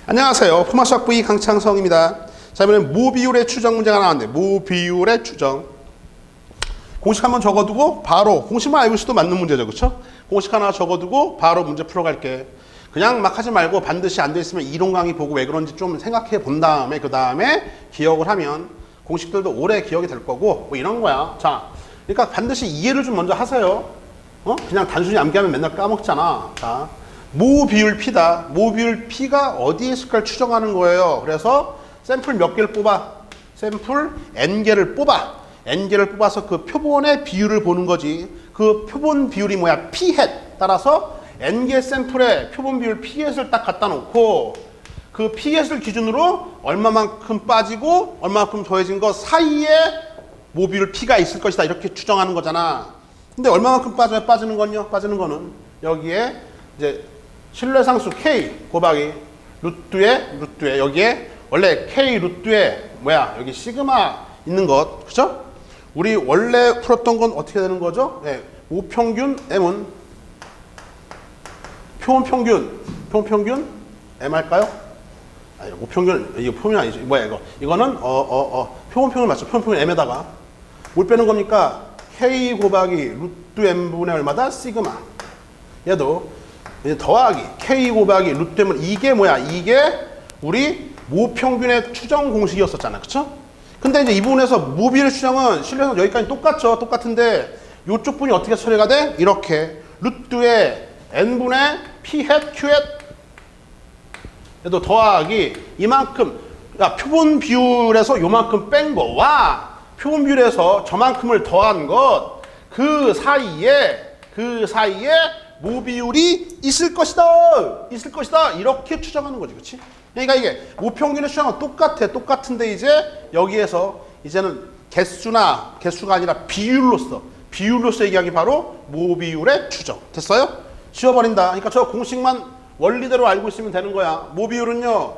안녕하세요. 포마수학 V 강창성입니다. 자, 이번엔 모비율의 추정 문제가 나왔는데, 모비율의 추정. 공식 한번 적어두고 바로 공식만 알고 있어도 맞는 문제죠, 그렇죠? 공식 하나 적어두고 바로 문제 풀어갈게. 그냥 막 하지 말고 반드시 안 돼 있으면 이론 강의 보고 왜 그런지 좀 생각해 본 다음에 그 다음에 기억을 하면 공식들도 오래 기억이 될 거고 뭐 이런 거야. 자, 그러니까 반드시 이해를 좀 먼저 하세요. 그냥 단순히 암기하면 맨날 까먹잖아. 자, 모 비율 P다. 모 비율 P가 어디에 있을까를 추정하는 거예요. 그래서 샘플 몇 개를 뽑아? 샘플 N개를 뽑아. N개를 뽑아서 그 표본의 비율을 보는 거지. 그 표본 비율이 뭐야? P hat. 따라서 N개 샘플에 표본 비율 P hat을 딱 갖다 놓고 그 P hat을 기준으로 얼마만큼 빠지고 얼마만큼 더해진 거 사이에 모 비율 P가 있을 것이다. 이렇게 추정하는 거잖아. 근데 얼마만큼 빠져요? 빠지는 건요? 빠지는 거는 여기에 이제 신뢰상수 K 곱하기 루트에 여기에 원래 K 루트에 뭐야? 여기 시그마 있는 것. 그죠? 우리 원래 풀었던 건 어떻게 되는 거죠? 네, 모평균 M은 표본평균 M 할까요? 아니, 모평균 이거 표현이 아니죠. 뭐야 이거? 이거는 표본평균 맞죠? 표본평균 M에다가 뭘 빼는 겁니까? K 곱하기 루트 M분의 얼마다? 시그마. 얘도 이제 더하기 K 곱하기 루트 M은 이게 뭐야? 이게 우리 모평균의 추정 공식이었었잖아. 그쵸? 근데 이제 이 부분에서 모비율 추정은 실내에서 여기까지 똑같죠? 똑같은데 이쪽 분이 어떻게 처리가 돼? 이렇게 루트에 N분의 P hat, Q hat 얘도 더하기 이만큼 표본 비율에서 요만큼 뺀 거와 표본 비율에서 저만큼을 더한 것 그 사이에 모비율이 있을 것이다 이렇게 추정하는 거지. 그렇지? 그러니까 이게 모평균의 추정은 똑같은데 이제 여기에서 이제는 개수가 아니라 비율로서 얘기하기 바로 모비율의 추정. 됐어요? 지워버린다. 그러니까 저 공식만 원리대로 알고 있으면 되는 거야. 모비율은요,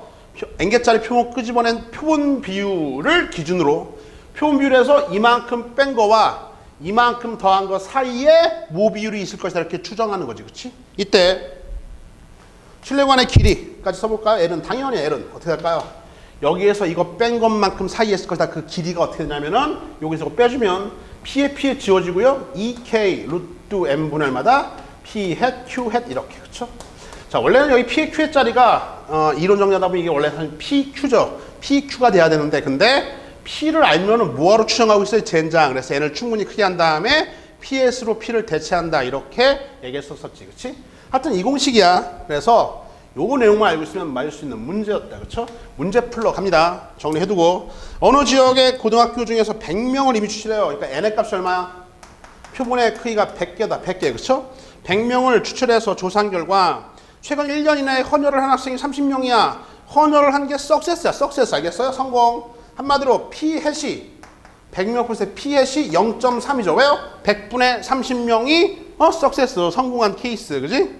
N개짜리 표본 끄집어낸 표본 비율을 기준으로 표본 비율에서 이만큼 뺀 거와 이만큼 더한 거 사이에 모비율이 있을 것이다. 이렇게 추정하는 거지. 그렇지? 이때 실내관의 길이까지 써볼까요? L은 당연히 L은 어떻게 할까요? 여기에서 이거 뺀 것만큼 사이에 있을 것이다. 그 길이가 어떻게 되냐면은 여기서 빼주면 P에 지워지고요. 2K 루트 M분의 얼마다? P hat, Q hat 이렇게. 그렇죠? 자, 원래는 여기 P, Q의 자리가 이론 정리하다 보면 이게 원래 사실 PQ죠. PQ가 돼야 되는데 근데 P를 알면은 뭐하러 추정하고 있어요? 젠장. 그래서 N을 충분히 크게 한 다음에 PS로 P를 대체한다. 이렇게 얘기했었지. 그치? 하여튼 이 공식이야. 그래서 요거 내용만 알고 있으면 맞을 수 있는 문제였다. 그쵸? 문제 풀러 갑니다. 정리해두고. 어느 지역의 고등학교 중에서 100명을 이미 추출해요. 그러니까 N의 값이 얼마야? 표본의 크기가 100개다. 100개. 그쵸? 100명을 추출해서 조사한 결과 최근 1년 이내에 헌혈을 한 학생이 30명이야. 헌혈을 한 게 석세스야. 석세스. 알겠어요? 성공. 한마디로 P hat이 100명 플러스 P hat이 0.3이죠. 왜요? 100분의 30명이 석세스 성공한 케이스. 그지?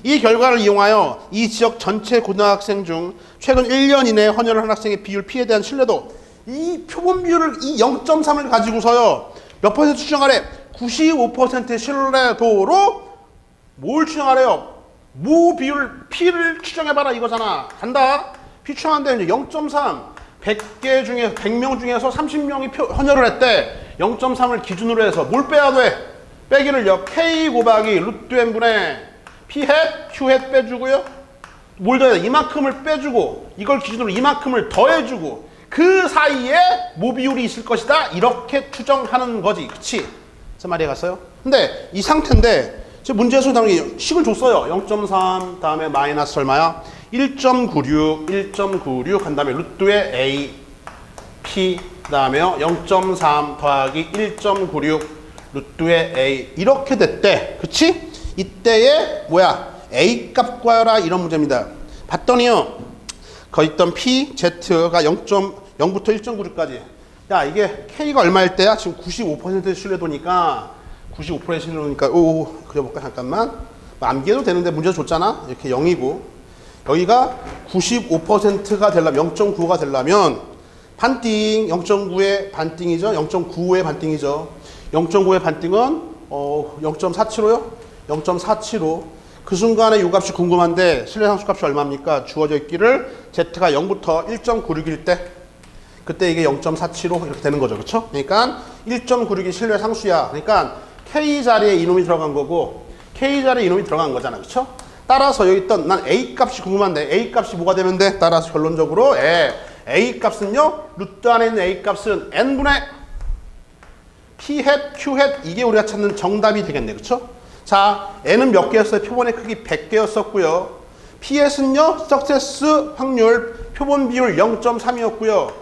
이 결과를 이용하여 이 지역 전체 고등학생 중 최근 1년 이내에 헌혈을 한 학생의 비율 P에 대한 신뢰도 이 표본 비율을 이 0.3을 가지고서요. 몇 퍼센트 추정하래? 95%의 신뢰도로 뭘 추정하래요? 모 비율 P를 추정해봐라 이거잖아. 간다. P 추정하는데 이제 0.3 100개 중에 100명 중에서 30명이 헌혈을 했대. 0.3을 기준으로 해서 뭘 빼야 돼? 빼기를요. K 곱하기 루트 N분의 P hat, Q hat 빼주고요. 뭘 더해야 돼? 이만큼을 빼주고 이걸 기준으로 이만큼을 더해주고 그 사이에 모비율이 있을 것이다. 이렇게 추정하는 거지. 그치? 제 말이 갔어요? 근데 이 상태인데 지금 문제에서 당연히 식을 줬어요. 0.3 다음에 마이너스 얼마야? 1.96 한 다음에 루트에 A P 다음에요 0.3 더하기 1.96 루트에 A 이렇게 됐대. 그치? 이때에 뭐야? A 값 구하라 이런 문제입니다. 봤더니요 거기 있던 P, Z가 0.0부터 1.96까지 야 이게 K가 얼마일 때야? 지금 95%의 신뢰도니까 95%의 신뢰도니까 그려볼까? 잠깐만 암기해도 되는데 문제 줬잖아. 이렇게 0이고 여기가 95%가 되려면 0.95가 되려면 반띵 0.9의 반띵이죠. 0.95의 반띵이죠. 0.9의 반띵은 0.475요. 0.475 그 순간에 요 값이 궁금한데 신뢰상수값이 얼마입니까? 주어져 있기를 z가 0부터 1.96일 때 그때 이게 0.475 이렇게 되는 거죠. 그렇죠? 그러니까 1.96이 신뢰상수야. 그러니까 k 자리에 이놈이 들어간 거고 k 자리에 이놈이 들어간 거잖아. 그렇죠? 따라서 여기 있던 난 a 값이 궁금한데 a 값이 뭐가 되면 돼? 따라서 결론적으로 a 값은요. 루트 안에 있는 a 값은 n분의 p hat, q hat 이게 우리가 찾는 정답이 되겠네. 그렇죠? 자, n은 몇 개였어요? 표본의 크기 100개였었고요. ps는요. 석세스 확률 표본 비율 0.3이었고요.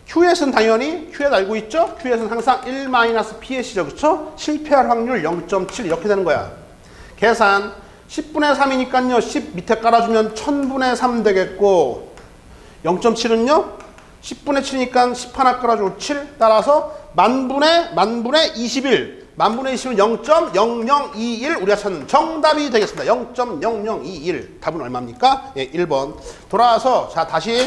qs는 당연히 qs 알고 있죠? qs는 항상 1-ps죠. 그렇죠? 실패할 확률 0.7 이렇게 되는 거야. 계산 10분의 3이니까요. 10 밑에 깔아주면 1000분의 3 되겠고 0.7은요. 10분의 7이니까 10 하나 깔아주고 7 따라서 만분의 21 만분의 20은 0.0021 우리가 찾는 정답이 되겠습니다. 0.0021 답은 얼마입니까? 예, 1번. 돌아와서 자 다시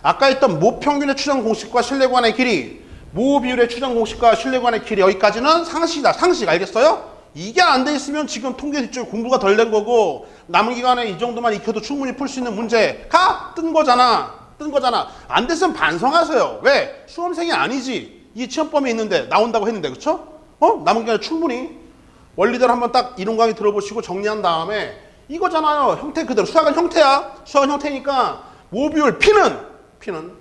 아까 했던 모평균의 추정 공식과 신뢰관의 길이 모 비율의 추정 공식과 신뢰관의 길이 여기까지는 상식이다. 상식 알겠어요? 이게 안 돼 있으면 지금 통계 뒷줄 공부가 덜 된 거고 남은 기간에 이 정도만 익혀도 충분히 풀 수 있는 문제가 뜬 거잖아. 안 됐으면 반성하세요. 왜? 수험생이 아니지. 이 시험범위 있는데 나온다고 했는데 그쵸? 남은 기간에 충분히 원리대로 한번 딱 이론 강의 들어보시고 정리한 다음에 이거잖아요. 형태 그대로. 수학은 형태야. 수학은 형태니까 모비율 P는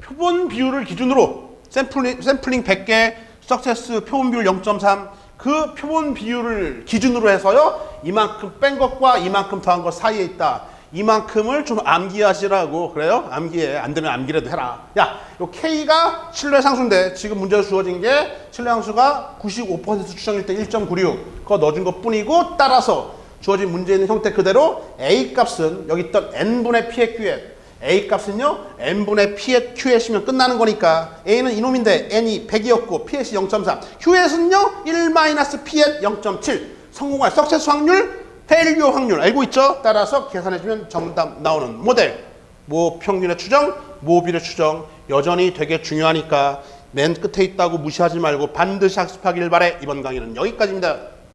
표본 비율을 기준으로 샘플링 100개 석세스 표본 비율 0.3 그 표본 비율을 기준으로 해서요. 이만큼 뺀 것과 이만큼 더한 것 사이에 있다. 이만큼을 좀 암기하시라고 그래요? 암기해. 안 되면 암기라도 해라. 야, 요 K가 신뢰상수인데 지금 문제로 주어진 게 신뢰상수가 95% 추정일 때 1.96 그거 넣어준 것 뿐이고 따라서 주어진 문제에 있는 형태 그대로 A 값은 여기 있던 N분의 P의 Q에 A 값은요 N분의 P의 Q에시면 끝나는 거니까 A는 이놈인데 N이 100이었고 P의 0.3 Q에서는요 1-P의 0.7 성공할 석세스 확률 페일리오 확률 알고 있죠? 따라서 계산해주면 정답 나오는 모델 모평균의 추정, 모비율의 추정 여전히 되게 중요하니까 맨 끝에 있다고 무시하지 말고 반드시 학습하길 바래. 이번 강의는 여기까지입니다.